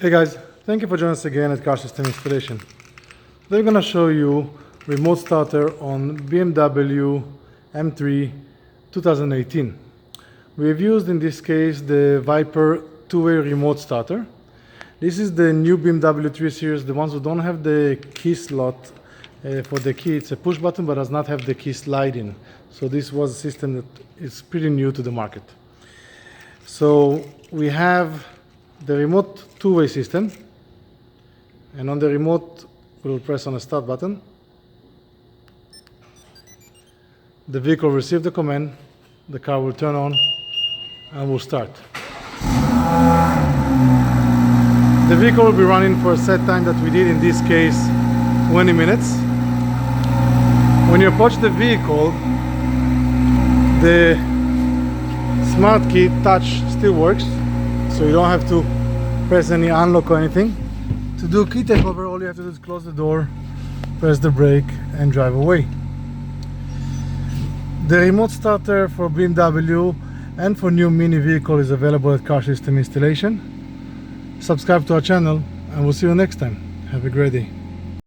Hey guys, thank you for joining us again at Car System Installation. Today I'm going to show you remote starter on BMW M3 2018. We have used in this case the Viper two-way remote starter. This is the new BMW 3 Series, the ones who don't have the key slot for the key. It's a push button but does not have the key sliding. So this was a system that is pretty new to the market. So we have the remote two-way system, and on the remote we will press on the start button. The vehicle will receive the command, the car will turn on and will start. The vehicle will be running for a set time that we did, in this case 20 minutes. When you approach the vehicle, the smart key touch still works, so you don't have to press any unlock or anything. To do key takeover, all you have to do is close the door, press the brake and drive away. The remote starter for BMW and for new mini vehicle is available at Car System Installation. Subscribe to our channel and we'll see you next time. Have a great day.